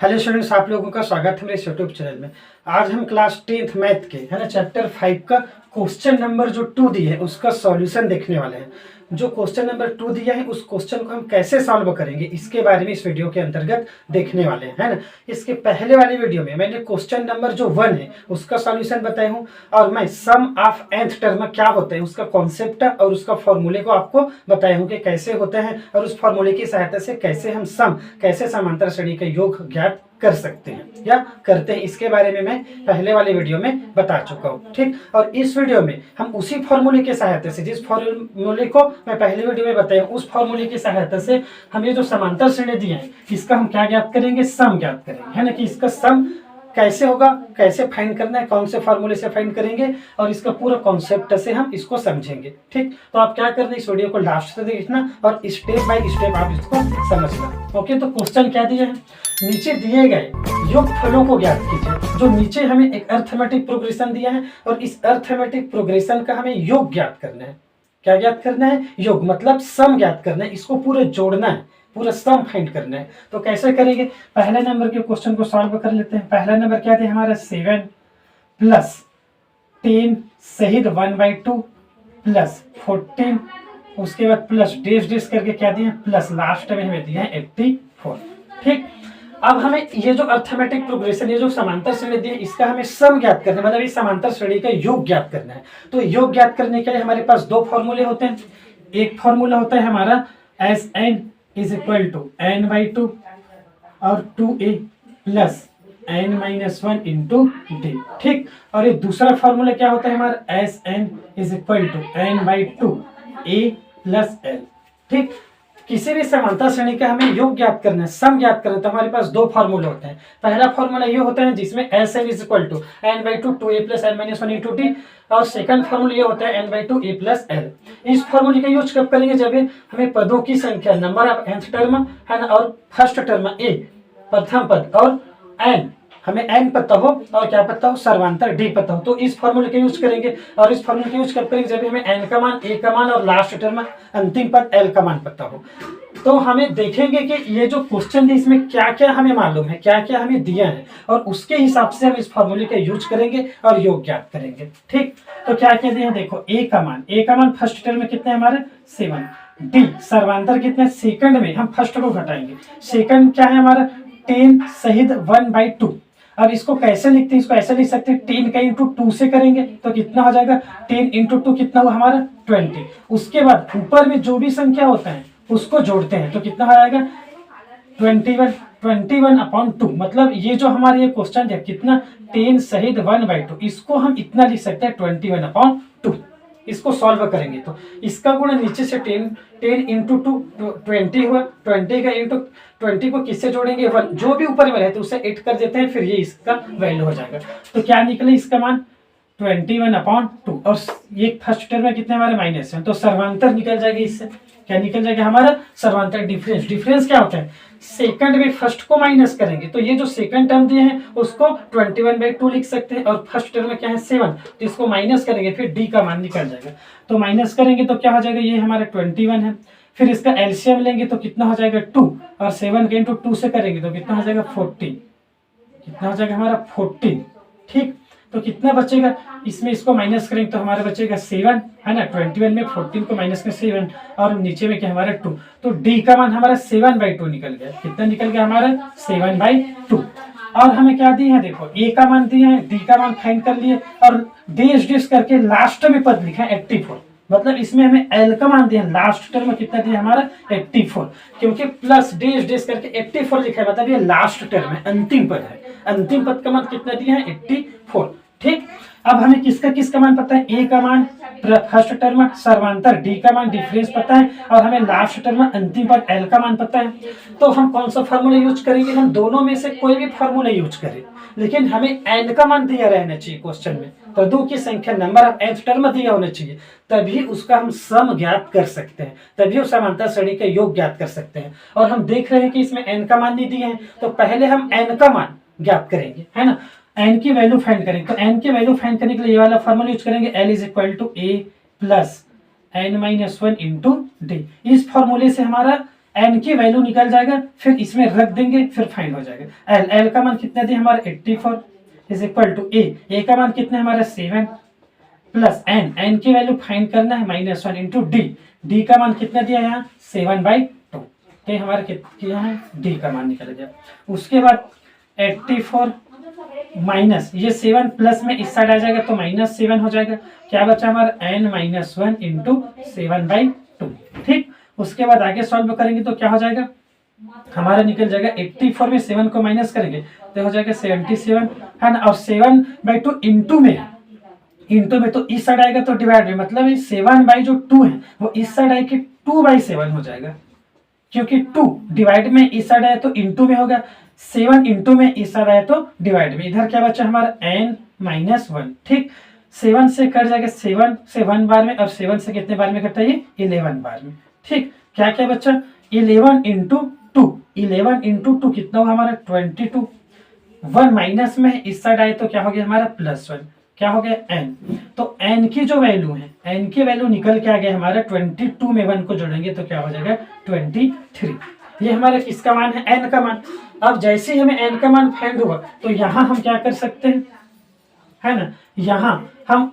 Hello students, आप लोगों का स्वागत है मेरे यूट्यूब चैनल में। आज हम क्लास 10th मैथ के है ना चैप्टर 5 का क्वेश्चन नंबर जो 2 दिए है उसका सॉल्यूशन देखने वाले हैं। जो क्वेश्चन नंबर 2 दिया है उस क्वेश्चन को हम कैसे सॉल्व करेंगे इसके बारे में इस वीडियो के अंतर्गत देखने वाले हैं, है ना। इसके पहले वाली वीडियो में मैंने क्वेश्चन नंबर जो 1 है उसका सॉल्यूशन बताया हूँ और मैं सम ऑफ nth टर्म क्या होता है उसका कॉन्सेप्ट और उसका फॉर्मूले को आपको बताया हूँ कि कैसे होते हैं और उस फॉर्मूले की सहायता से कैसे समांतर श्रेणी का योग ज्ञात कर सकते हैं या करते हैं, इसके बारे में मैं पहले वाले वीडियो में बता चुका हूँ। ठीक, और इस वीडियो में हम उसी फॉर्मूले के सहायता से, जिस फॉर्मूले को मैं पहले वीडियो में बताया उस फॉर्मूले की सहायता से हम ये जो समांतर श्रेणी दिए हैं इसका हम क्या ज्ञात करेंगे, सम ज्ञात करेंगे, है ना। कि इसका सम कैसे होगा, कैसे फाइंड करना है, कौन से फॉर्मूले से फाइंड करेंगे और इसका पूरा कॉन्सेप्ट से हम इसको समझेंगे। ठीक, तो आप क्या करना, इस वीडियो को लास्ट से देखना और स्टेप बाय स्टेप आप इसको समझना। ओके, तो क्वेश्चन क्या दिया है, नीचे दिए गए योगफलों को ज्ञात कीजिए। जो नीचे हमें एक अर्थमेटिक प्रोग्रेशन दिया है और इस अर्थमेटिक प्रोग्रेशन का हमें योग ज्ञात करना है। क्या ज्ञात करना है, योग मतलब सम ज्ञात करना है, इसको पूरे जोड़ना है, पूरा सम फाइंड करना है। तो कैसे करेंगे, पहले नंबर के क्वेश्चन को सॉल्व कर लेते हैं। पहला नंबर क्या दिया हमारा 7 प्लस 10 सहित 1/2 प्लस 14, उसके बाद प्लस डेश करके क्या दिया प्लस लास्ट में हमें दिया है 84। ठीक, अब हमें ये जो अर्थमेटिक प्रोग्रेशन, ये जो समांतर श्रेणी दी है इसका हमें सम ज्ञात करना है, मतलब इस समांतर श्रेणी का योग ज्ञात करना है। तो योग ज्ञात करने के लिए हमारे पास दो फॉर्मूले होते हैं। एक फॉर्मूला होता है हमारा Sn is equal to n/2 और 2a plus n-1 into D. ठीक, और ये दूसरा फॉर्मूला क्या होता है हमारा Sn is equal to n/2 a plus l। ठीक, किसी भी समांतर श्रेणी का हमें योग ज्ञात करना है, सम ज्ञात करना है, तो हमारे पास दो फॉर्मूले होते हैं। पहला फॉर्मूला ये होता है जिसमें Sn is equal to n/2 2a plus n-1 into D, और सेकंड फॉर्मूला ये होता है n/2 a प्लस l। इस फॉर्मूले का यूज कब करेंगे, जब हमें पदों की संख्या, नंबर ऑफ nth टर्म है ना, और फर्स्ट टर्म a प्रथम पद और n, हमें n पता हो और क्या पता हो, सर्वांतर d पता हो, तो इस फॉर्मूले का यूज करेंगे। और इस फॉर्मूले का यूज कब करेंगे, जब हमें n का मान, a का मान और लास्ट टर्म अंतिम पद l का मान पता हो। तो हमें देखेंगे कि ये जो क्वेश्चन है इसमें क्या क्या हमें मालूम है, क्या क्या हमें दिया है, और उसके हिसाब से हम इस फॉर्मूले का यूज करेंगे और योग ज्ञात करेंगे। ठीक, तो क्या क्या दिया, देखो a का मान फर्स्ट टर्म में कितने हमारे 7, d सर्वांतर कितने, सेकंड में हम फर्स्ट को घटाएंगे, सेकंड क्या है हमारा 10 सहित 1/2। अब इसको कैसे लिखते हैं, इसको ऐसे लिख सकते हैं 10 का इंटू 2 से करेंगे तो कितना हो जाएगा, 10 इंटू 2 कितना हुआ हमारा 20। उसके बाद ऊपर में जो भी संख्या होता है उसको जोड़ते हैं तो कितना हो जाएगा 21/2। मतलब ये जो हमारे ये क्वेश्चन है कितना 10 सहित 1/2, इसको हम इतना लिख सकते हैं 21/2। इसको सॉल्व करेंगे तो इसका गुणा नीचे से 10 इंटू 2 20 हुआ, 20 का इंटू 20 को किससे जोड़ेंगे 1, जो भी ऊपर में रहते उसे 8 कर देते हैं, फिर ये इसका वैल्यू हो जाएगा। तो क्या निकले इसका मान 21/2, और ये फर्स्ट टर्म में कितने हमारे माइनस है, तो सर्वांतर निकल जाएगा। इससे क्या निकल जाएगा हमारा सर्वांतर, डिफरेंस क्या होता है, सेकंड में फर्स्ट को माइनस करेंगे, तो ये जो सेकंड टर्म दिए हैं उसको 21/2 लिख सकते हैं, और फर्स्ट टर्म में क्या है 7, तो इसको माइनस करेंगे फिर d का मान निकल जाएगा। तो माइनस करेंगे तो क्या हो जाएगा, ये हमारा 21 है, फिर इसका एलसीएम लेंगे तो कितना हो जाएगा 2, और 7 के इंटू 2 से करेंगे तो कितना हो जाएगा 14, कितना हो जाएगा हमारा 14। ठीक, तो कितना बचेगा, इसमें इसको माइनस करेंगे तो हमारा बचेगा 7, है ना, 21 में 14 को माइनस में 7 और नीचे में क्या हमारा 2, तो d का मान हमारा 7/2 निकल गया। कितना निकल गया हमारा 7/2। और हमें क्या दिया है, देखो a का मान दिया है, d का मान फाइंड कर लिए और डेश करके लास्ट में पद लिखा है 84, मतलब इसमें हमें l का मान दिया, लास्ट टर्म में कितना दिया हमारा 84, क्योंकि प्लस डेश करके 84 लिखा है, मतलब ये लास्ट टर्म है, अंतिम पद है, अंतिम पद का मान कितना दिया है 84। ठीक, अब हमें किसका मान पता है, a का मान फर्स्ट टर्म सर्वांतर, d का मान डिफरेंस पता है, और हमें लास्ट टर्म अंतिम पद l का मान पता है। तो हम कौन सा फार्मूला यूज करेंगे, हम दोनों में से कोई भी फार्मूला यूज करें, लेकिन हमें n का मान दिया रहना चाहिए क्वेश्चन में, पदों की संख्या, नंबर ऑफ nth टर्म दिया होना चाहिए, तभी उसका हम सम ज्ञात कर सकते हैं, तभी उस समांतर श्रेणी का योग ज्ञात कर सकते हैं। और हम देख रहे हैं कि इसमें n का मान नहीं दिए हैं, तो पहले हम n का मान ज्ञात करेंगे, है ना, n की वैल्यू फाइंड करेंगे। तो n की वैल्यू फाइंड करने के लिए ये वाला फॉर्मूला यूज करेंगे, l is equal to a plus n-1 into D. इस फॉर्मूले से हमारा एन की वैल्यू निकल जाएगा, फिर इसमें रख देंगे, फिर फाइंड हो जाएगा। एल, एल का मान कितना दिया हमारा 84 इज इक्वल टू ए का मान कितना है हमारा 7 प्लस एन, एन की वैल्यू फाइंड करना है -1 इंटू डी, डी का मान कितना दिया यहाँ 7/2, तो हमारा कितना है डी का मान निकल गया। उसके बाद 84 माइनस ये 7 प्लस में इस साइड आ जाएगा तो -7 हो जाएगा, क्या बचा हमारा n-1 इंटू 7/2, ठीक। उसके बाद आगे सॉल्व करेंगे तो क्या हो जाएगा हमारा निकल जाएगा 84 में 7 को माइनस करेंगे तो हो जाएगा 77 है ना, और 7/2 इंटू में तो इस साइड आएगा तो डिवाइड में, मतलब 7/2 है वो इस साइड आएगी 2/7 हो जाएगा, क्योंकि 2 डिवाइड में इस साइड आया तो इंटू में होगा, 7 इंटू में इस साइड आया तो डिवाइड में। इधर क्या बचा हमारा n-1, ठीक। 7 से कट जाएगा 7 से 1 बार में, और 7 से कितने बार में कटता है ये 11 बार में, ठीक। क्या क्या बच्चा 11 इंटू 2, 11 इंटू 2 कितना हुआ हमारा 22, 1 माइनस में इस साइड आए तो क्या हो गया हमारा +1, क्या हो गया n, तो n की जो वैल्यू है n की वैल्यू निकल के आ गया हमारा 22 में 1 को जोड़ेंगे तो क्या हो जाएगा 23, ये हमारा किसका मान है n का मान। अब जैसे ही हमें n का मान फाइंड हुआ तो यहाँ हम क्या कर सकते हैं है ना, यहाँ हम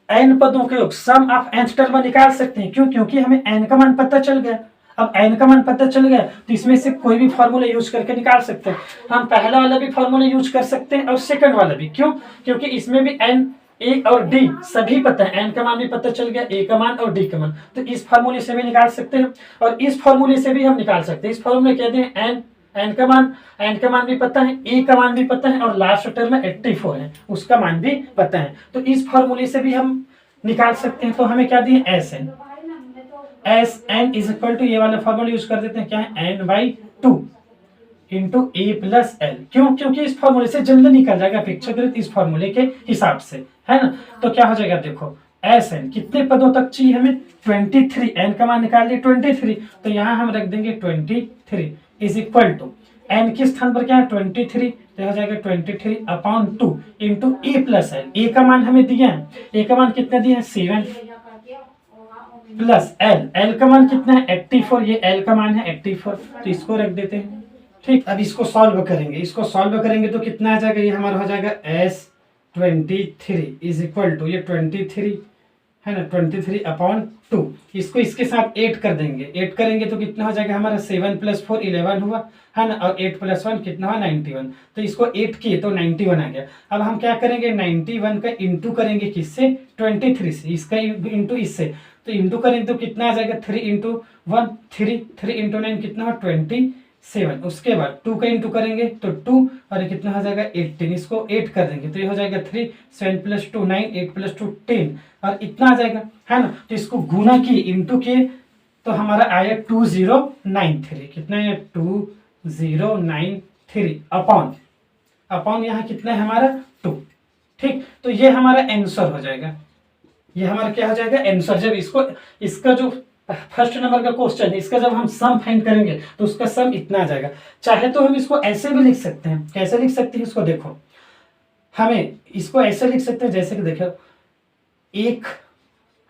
n पदों के योग सम ऑफ nth टर्म निकाल सकते हैं, क्यों, क्योंकि हमें n का मान पता चल गया। अब n का मान पता चल गया तो इसमें से कोई भी फॉर्मूला यूज करके निकाल सकते हैं। हम पहला वाला भी फॉर्मूला यूज कर सकते हैं और सेकंड वाला भी, क्यों, क्योंकि इसमें भी n, ए और डी सभी पता है, n का मान भी पता चल गया, ए का मान और डी का मान, तो इस फार्मूले से भी निकाल सकते हैं और इस फार्मूले से भी हम निकाल सकते हैं। इस फार्मूले कहते हैं n का मान भी पता है, ए का मान भी पता है, और लास्ट टर्म में 84 है उसका मान भी पता है, तो इस फार्मूले से भी हम निकाल सकते हैं। तो हमें क्या दिए Sn इज इक्वल टू ये वाला फॉर्मूला यूज कर देते हैं, क्या है n/2 इंटू ए प्लस एल, क्यों, क्योंकि इस फॉर्मूले से जल्दी निकल जाएगा अपेक्षाकृत इस फॉर्मूले के हिसाब से, है ना। तो क्या हो जाएगा देखो Sn कितने पदों तक चाहिए हमें 23, n का मान निकाल लिए 23, तो यहाँ हम रख देंगे 23 इज इक्वल टू n के स्थान पर क्या है 23, तो हो जाएगा 23/2 इंटू ए प्लस एल, ए का मान हमें दिया है, ए का मान कितना दिया है 7 प्लस एल, एल का मान कितना है 84, ये एल का मान है 84, तो इसको रख देते हैं, ठीक। अब इसको सॉल्व करेंगे तो कितना आ जाएगा, ये हमारा हो जाएगा S23 इज इक्वल टू ये 23 है ना 23/2, इसको इसके साथ 8 कर देंगे, 8 करेंगे तो कितना हो जाएगा हमारा 7 + 4 11 हुआ है ना, और 8 + 1 कितना हुआ 91, तो इसको 8 किए तो 91 आ गया। अब हम क्या करेंगे 91 का इंटू करेंगे किससे 23 से, इसका इंटू इससे, तो इंटू करेंगे तो कितना आ जाएगा 3 × 1 3, 3 × 9 कितना हुआ 27, उसके बाद 2 का इंटू करेंगे तो 2 और ये कितना हो जाएगा 18, इसको 8 कर देंगे तो ये हो जाएगा 3, 7 + 2 9, 8 + 2 10 और इतना आ जाएगा, है ना। तो इसको गुना किए इंटू किए तो हमारा आया 2093, कितना है 2093 अपॉन यहाँ कितना है हमारा 2, ठीक। तो ये हमारा आंसर हो जाएगा, ये हमारा क्या हो जाएगा आंसर। जब इसका जो फर्स्ट नंबर का क्वेश्चन है इसका जब हम सम फाइंड करेंगे तो उसका सम इतना आ जाएगा। चाहे तो हम इसको ऐसे भी लिख सकते हैं, कैसे लिख सकते हैं इसको देखो, हमें इसको ऐसे लिख सकते हैं जैसे कि देखो एक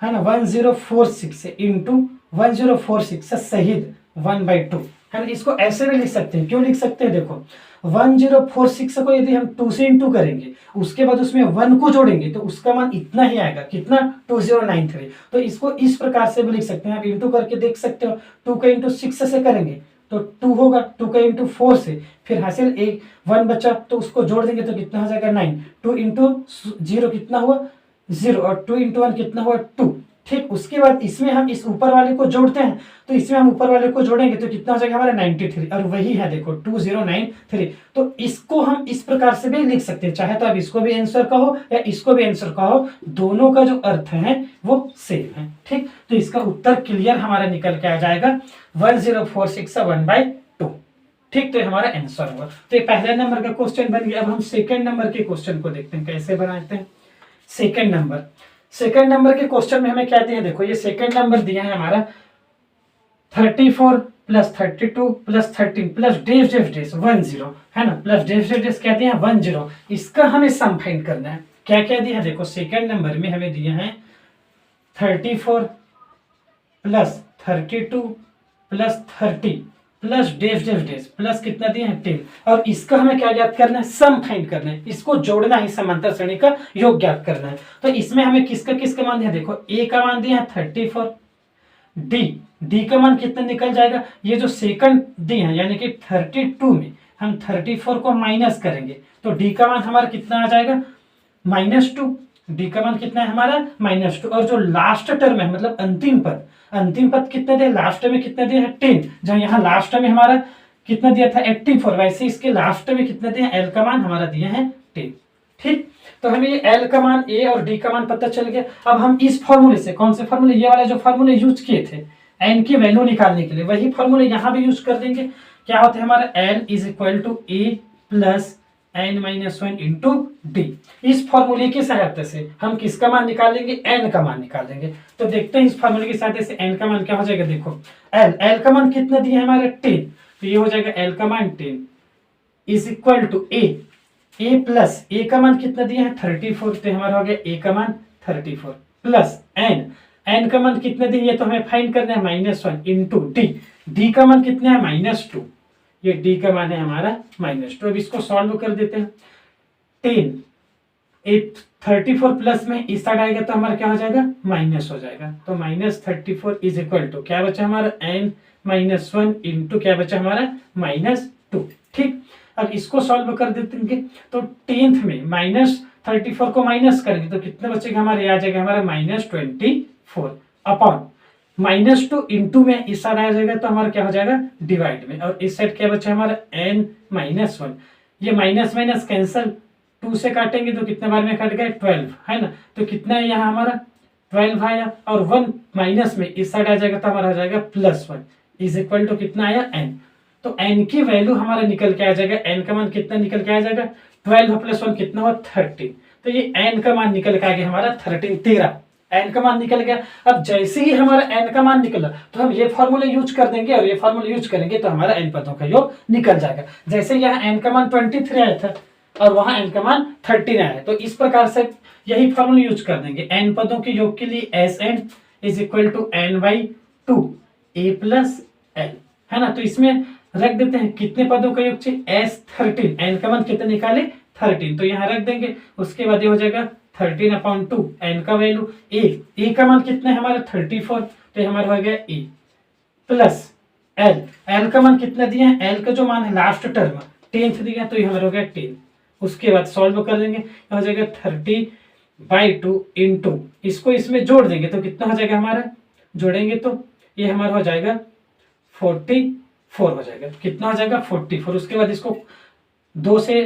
है ना 1046 इंटू 1046 शहीद 1/2 है ना, इसको ऐसे भी लिख सकते हैं। क्यों लिख सकते हैं देखो 1046 को यदि हम 2 से इंटू करेंगे उसके बाद उसमें 1 को जोड़ेंगे तो उसका मान इतना ही आएगा, कितना 2093। तो इसको इस प्रकार से भी लिख सकते हैं, आप इंटू करके देख सकते हो। 2 का इंटू 6 से करेंगे तो 2 होगा, 2 का इंटू 4 से फिर हासिल 1 बचा तो उसको जोड़ देंगे तो कितना हो जाएगा 9, 2 इंटू 0 कितना हुआ 0 और 2 इंटू 1 कितना हुआ 2, ठीक। उसके बाद इसमें हम इस ऊपर वाले को जोड़ते हैं तो इसमें हम ऊपर वाले को जोड़ेंगे तो कितना हो जाएगा हमारा 93 और वही है देखो 2093। तो इसको हम इस प्रकार से भी लिख सकते हैं, चाहे तो आप इसको भी आंसर कहो या इसको भी आंसर कहो, दोनों का जो अर्थ है वो सेम है, ठीक। तो इसका उत्तर क्लियर हमारा निकल के आ जाएगा 1046 1/2, ठीक। तो हमारा आंसर होगा। तो ये पहले नंबर का क्वेश्चन बन गया। अब हम सेकेंड नंबर के क्वेश्चन को देखते हैं कैसे बनाते हैं। सेकेंड नंबर के क्वेश्चन में हमें क्या दिया देखो, ये सेकेंड नंबर दिया है हमारा 34 + 32 + 13 प्लस डेश 10 है ना, प्लस डेश क्या दिया है 10, इसका हमें सम फाइंड करना है। क्या क्या दिया है देखो, सेकेंड नंबर में हमें दिया है 34 + 32 plus 30 plus dash dash dash plus कितना दिए हैं 10। और इसका हमें क्या ज्ञात करना है, सम फाइंड करना है, इसको जोड़ना है, समांतर श्रेणी का योग ज्ञात करना है। तो इसमें हमें किसका मान दिया, देखो ए का मान दिया है 34, डी का मान कितना निकल जाएगा, ये जो सेकंड दी है यानी कि 32 में हम 34 को माइनस करेंगे तो डी का मान हमारा कितना आ जाएगा -2। डी का मान कितना है हमारा -2। और जो लास्ट टर्म है मतलब अंतिम पद कितने दिए, लास्ट में कितने दिए हैं 10। जहां यहाँ लास्ट में हमारा कितना दिया था 84, वैसे इसके लास्ट में कितने दिए, एल का मान हमारा दिए हैं 10। ठीक, तो हमें ये एल का मान, ए और डी का मान पता चल गया। अब हम इस फॉर्मूले से, कौन से फॉर्मूले, ये वाला जो फॉर्मूले यूज किए थे एन की वैल्यू निकालने के लिए, वही फॉर्मूले यहाँ भी यूज कर देंगे। क्या होता है हमारा L is equal to A plus n-1 into D. इस फॉर्मूले की सहायता से हम किसका मान निकालेंगे, n का मान निकालेंगे। तो देखते हैं इस फॉर्मूले की सहायता से n का मान क्या हो जाएगा, देखो l का मान कितना दिया है हमारा 10, तो ये हो जाएगा l का मान 10 is equal to a plus a का मान कितना दिया है 34, तो हमारा हो गया a का मान 34 प्लस n का मान कितना दिया है तो हमें फाइंड करना है -1 इंटू डी का मान कितना है -2, ये डी का मान है हमारा -2। अब इसको सॉल्व कर देते हैं। 34 प्लस में इस साइड आएगा तो हमारा क्या हो जाएगा, माइनस हो जाएगा। तो -34 इज इक्वल टू क्या बचा हमारा n-1 इंटू क्या बचा हमारा -2। ठीक, अब इसको सॉल्व कर देंगे तो 10th में -34 को माइनस करेंगे तो कितना बचेगा हमारे, आ जाएगा हमारा -24 अपॉन -2 इंटू में इस साइड आ जाएगा तो हमारा क्या हो जाएगा डिवाइड में, और इस साइड क्या बचा हमारा n-1, ये माइनस माइनस कैंसल, 2 से काटेंगे तो कितने बार में कट गए 12 है ना, तो कितना है यहाँ हमारा 12 आया, और 1 माइनस में इस साइड आ जाएगा तो हमारा हो जाएगा +1 इज इक्वल टू कितना आया n। तो n की वैल्यू हमारा निकल के आ जाएगा, n का मान कितना निकल के आ जाएगा 12 + 1 कितना हुआ 13, तो ये n का मान निकल के आ गया हमारा 13 n का मान निकल गया। अब जैसे ही हमारा n का मान निकला तो हम ये फॉर्मूले यूज कर देंगे और ये फॉर्मूले यूज करेंगे तो हमारा n पदों का योग निकल जाएगा। जैसे यहाँ n का मान 23 आया था और वहां n का मान 13 आया, तो इस प्रकार से यही फॉर्मूला यूज कर देंगे। n पदों के योग के लिए Sn is equal to n/2 a plus l है ना, तो इसमें रख देते हैं कितने पदों का योग चाहिए S13, n का मान कितना निकाले 13, तो यहाँ रख देंगे। उसके बाद ये हो जाएगा 13/2 n का वैल्यू a का मान कितना है हमारा 34, तो हमारा हो गया a प्लस l का मान कितना दिया है, l का जो मान है लास्ट टर्म 10th दिया तो ये हमारा हो गया 10। उसके बाद सॉल्व कर देंगे, हो जाएगा 30/2 इंटू इसको इसमें जोड़ देंगे तो कितना हो जाएगा हमारा, जोड़ेंगे तो ये हमारा हो जाएगा 44 हो जाएगा, कितना हो जाएगा 44। उसके बाद इसको 2 से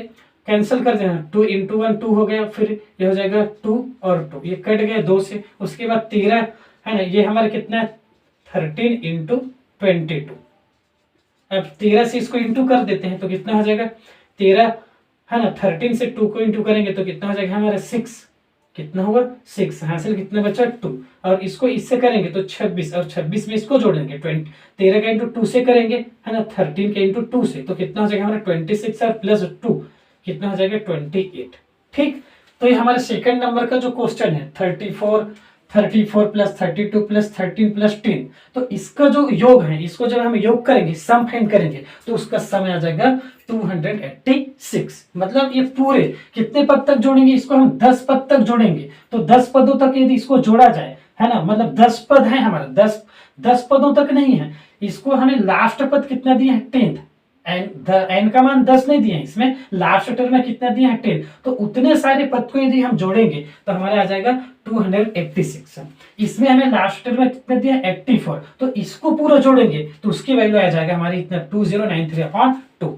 कैंसिल कर देना, 2 इंटू 1 2 हो गया, फिर ये हो जाएगा 2 और 2 ये कट गए 2 से। उसके बाद 13 है ना, ये हमारा कितना है 13 इंटू 22। अब 13 से इसको इंटू कर देते हैं तो कितना हो जाएगा 13 है ना, 13 से 2 को इंटू करेंगे तो कितना हो जाएगा हमारा 6, कितना होगा 6, हासिल कितना बचा 2, और इसको इससे करेंगे तो 26, और 26 में इसको जोड़ेंगे 13 का इंटू 2 से करेंगे है ना, 13 के इंटू 2 से, तो कितना हो जाएगा हमारा 26 और प्लस 2 कितना हो जाएगा 28। ठीक, तो ये हमारे सेकंड नंबर का जो क्वेश्चन है 34 प्लस 32 प्लस 13 प्लस 10, तो इसका जो योग है, इसको जब हम योग करेंगे सम फाइंड करेंगे तो उसका सम आ जाएगा 286। मतलब ये पूरे कितने पद तक जोड़ेंगे, इसको हम 10 पद तक जोड़ेंगे, तो 10 पदों तक यदि इसको जोड़ा जाए है ना, मतलब 10 पद है हमारा, 10 पदों तक नहीं है, इसको हमें लास्ट पद कितना दिया है 10th, n का मान 10 नहीं दिए हैं, इसमें लास्ट टर्म में कितना दिया है 10, तो उतने सारे पद को यदि हम जोड़ेंगे तो हमारे आ जाएगा 286। इसमें हमें लास्ट टर्म में कितना दिया 84, तो इसको पूरा जोड़ेंगे तो उसकी वैल्यू आ जाएगा हमारी इतना 2093/2।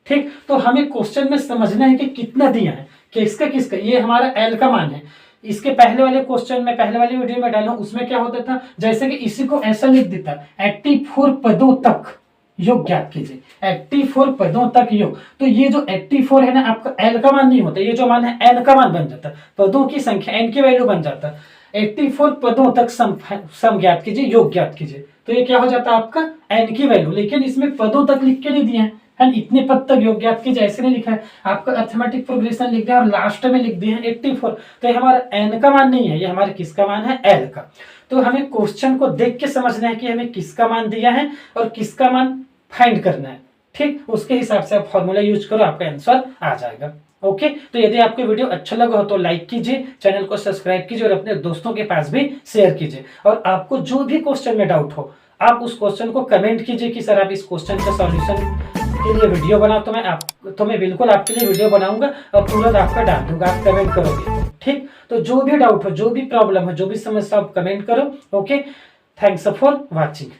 ठीक, तो हमें क्वेश्चन में समझना है कि कितना दिया है, किसका किसका, ये हमारा l का मान है। इसके पहले वाले क्वेश्चन में, पहले वाली वीडियो में डाला, उसमें क्या होता था, जैसे कि इसी को ऐसा लिख देता 84 पदों तक योग ज्ञात कीजिए, 84 पदों तक योग, तो ये जो 84 है ना आपका l का मान नहीं होता, ये जो मान है n का मान बन जाता, पदों की संख्या n की वैल्यू बन जाता। 84 पदों तक सम ज्ञात कीजिए, योग ज्ञात कीजिए, तो ये क्या हो जाता है आपका n की वैल्यू, लेकिन इसमें पदों तक लिख के नहीं दिए हैं एंड इतने पद तक योग ज्ञात कीजिए ऐसे नहीं लिखा है, आपका अर्थमेटिक प्रोग्रेशन लिख दिया और लास्ट में लिख दिए हैं 84। तो ये हमारा एन का मान नहीं है, ये हमारे किसका मान है, एल का। तो हमें क्वेश्चन को देख के समझना है कि हमें किसका मान दिया है और किसका मान फाइंड करना है, ठीक। उसके हिसाब से आप फॉर्मूला यूज करो, आपका आंसर आ जाएगा। ओके, तो यदि आपको वीडियो अच्छा लगा हो तो लाइक कीजिए, चैनल को सब्सक्राइब कीजिए और अपने दोस्तों के पास भी शेयर कीजिए। और आपको जो भी क्वेश्चन में डाउट हो आप उस क्वेश्चन को कमेंट कीजिए कि सर आप इस क्वेश्चन का सॉल्यूशन के लिए वीडियो बनाओ, तो मैं बिल्कुल आपके लिए वीडियो बनाऊंगा और तुरंत आपका डाल दूंगा, आप कमेंट करोगे, ठीक। तो जो भी डाउट हो, जो भी प्रॉब्लम हो, जो भी समस्या, आप कमेंट करो। Okay, thanks for watching.